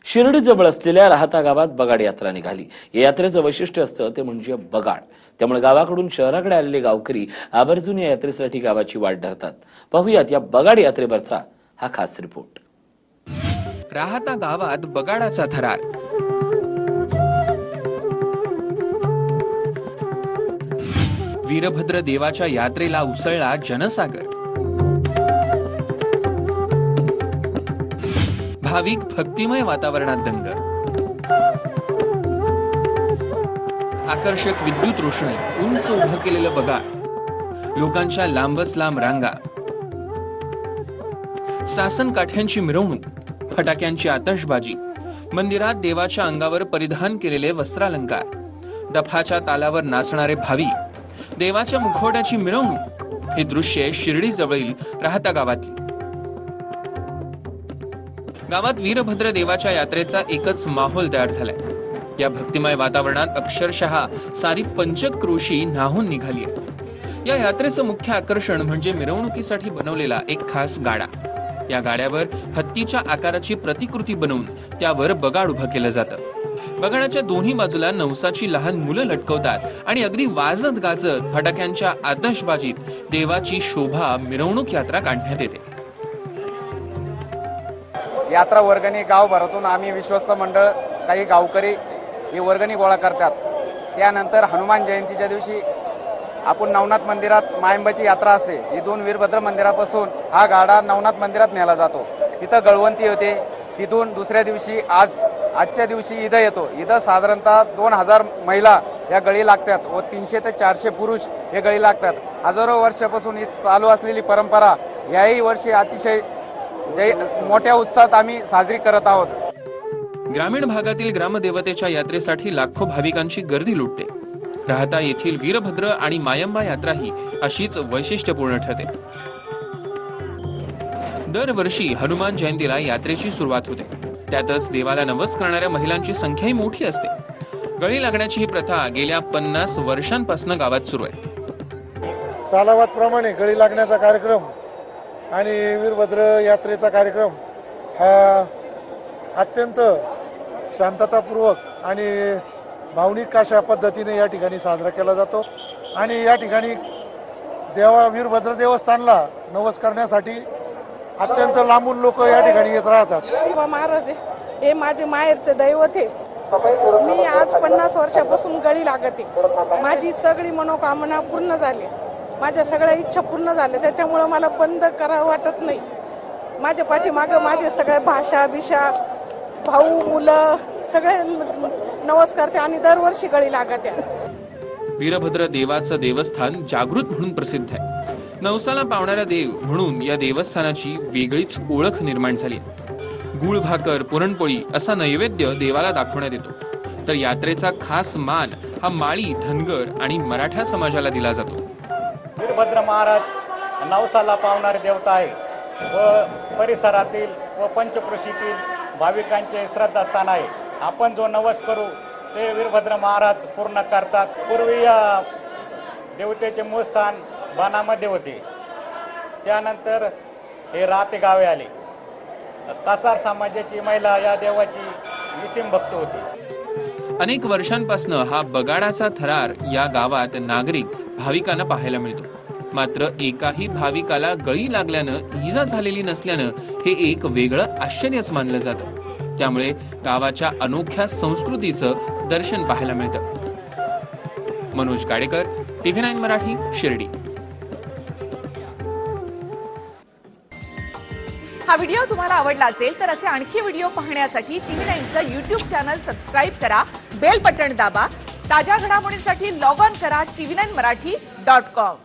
शिर्डी जवळ असलेल्या राहता गावात बगाड यात्रा निघाली। या यात्रेचं वैशिष्ट्य असतं ते म्हणजे बगाड। त्यामुळे गावाकडून शहराकडे आलेले गावकरी आवर्जून या यात्रेसाठी गावाची वाट धरतात। पाहूयात या बगाड यात्रेवरचा हा खास रिपोर्ट। राहता गावात बगाडाचा थरार। वीरभद्र देवाच्या यात्रेला उसळला जनसागर। भाविक भक्तिमय वातावरणात दंग। आकर्षक विद्युत रोषणाई, उंच उभं केलेलं बगाड, लोकांच्या लांबच लांब रांगा, सासन काठ्यांची मिरवणूक, फटाक्यांची आतषबाजी, मंदिरात देवाच्या अंगावर परिधान केलेले वस्त्रालंकार, डफाच्या तालावर नाचणारे भाविक, देवाच्या मुखवट्याची मिरवणूक, हे दृश्य शिर्डी जवळील राहता गावातली। गावात वीरभद्र देवाच्या यात्रेचा एकच माहोल तयार झालाय। या भक्तिमय वातावरणात अक्षरशः सारी पंचक्रोशी न्हाऊन निघाली आहे। या यात्रेचं मुख्य आकर्षण म्हणजे मिरवणुकीसाठी बनवलेला एक खास गाडा। या गाड्यावर हत्तीच्या आकाराची प्रतिकृती बनवून त्यावर बगाड उभं केलं जातं। बगाडाच्या दोन्ही बाजूला नवसाची लहान मुलं लटकवतात आणि अगदी वाजत गाजत फटाक्यांच्या आतषबाजीत देवाची शोभा मिरवणूक यात्रा काढण्यात येते। यात्रा वर्गणी गाव भरातून आम्ही विश्वस्त मंडळ काही गावकरी ही वर्गणी गोळा करतात। त्यानंतर हनुमान जयंतीच्या दिवशी आपण नवनाथ मंदिरात मायंबाची यात्रा असते। इथून वीरभद्र मंदिरापासून हा गाडा नवनाथ मंदिरात नेला जातो। तिथं गळवंती होते। तिथून दुसऱ्या दिवशी आजच्या दिवशी ईद येतो। ईद साधारणतः 2000 महिला या गळी लागतात व 300 ते 400 पुरुष हे गळी लागतात। हजारो वर्षापासून ही चालू असलेली परंपरा याही वर्षी अतिशय मोठ्या उत्साहात आम्ही साजरी करत आहोत। ग्रामीण भागातील ग्रामदेवतेच्या यात्रेसाठी लाखो भाविकांची गर्दी लुटते। राहता येथील वीरभद्र आणि मायंबा यात्रा ही अशीच वैशिष्ट्यपूर्ण ठरते। दरवर्षी हनुमान जयंतीला यात्रेची सुरुवात होते। त्यातच देवाला नवस करणाऱ्या महिलांची संख्याही मोठी असते। गळी लागण्याची ही प्रथा गेल्या 50 वर्षांपासून गावात सुरू आहे। सालावादप्रमाणे गळी लागण्याचा कार्यक्रम आणि वीरभद्र यात्रेचा कार्यक्रम हा अत्यंत शांततापूर्वक आणि भावनिक अशा पद्धतीने या ठिकाणी साजरा केला जातो। आणि या ठिकाणी वीरभद्र देवस्थानला नवस करण्यासाठी अत्यंत लांबून लोक या ठिकाणी येत राहतात। महाराज हे माझे माहेरचे दैवत आहे। मी आज 50 वर्षापासून गळी लागते। माझी सगळी मनोकामना पूर्ण झाली। माझ्या सगळ्या इच्छा पूर्ण झाल्या। त्याच्यामुळे मला बंद करावं वाटत नाही। माझ्या पाठीमागे माझे सगळ्या भाषा भाऊ मुलं सगळे नवस करते आणि दरवर्षी गळी लागते। वीरभद्र देवाचं देवस्थान जागृत म्हणून प्रसिद्ध आहे। नवसाला पावणारा देव म्हणून या देवस्थानाची वेगळीच ओळख निर्माण झाली। गुळ भाकर पुरणपोळी असा नैवेद्य देवाला दाखवण्यात येतो। तर यात्रेचा खास मान हा माळी धनगर आणि मराठा समाजाला दिला जातो। वीरभद्र महाराज नवसाला पावणारे देवता आहे व परिसरातील व पंचक्रोशीतील भाविकांचे श्रद्धास्थान आहे। आपण जो नवस करू ते वीरभद्र महाराज पूर्ण करतात। पूर्वी या देवतेचे मूळ स्थान बाणामध्ये होते। त्यानंतर हे राहते गावे आले। कासार समाजाची महिला या देवाची निसीम भक्त होती। अनेक वर्षांपासून हा बगाडाचा थरार या गावात नागरिक भाविकांना पाहायला मिळतो। मात्र एकाही भाविकाला गळी लागल्यानं इजा झालेली नसल्यानं हे एक वेगळं आश्चर्यच मानलं जातं। त्यामुळे गावाच्या अनोख्या संस्कृतीचं दर्शन पाहायला मिळतं। मनोज गाडेकर, TV9 मराठी, शिर्डी। हा व्हिडिओ तुम्हाला आवडला असेल तर असे आणखी व्हिडिओ पाहण्यासाठी TV9चं YouTube चॅनल सबस्क्राइब करा, बेल बटन दाबा। ताज्या घडामोडींसाठी लॉग ऑन करा tv9marathi.com।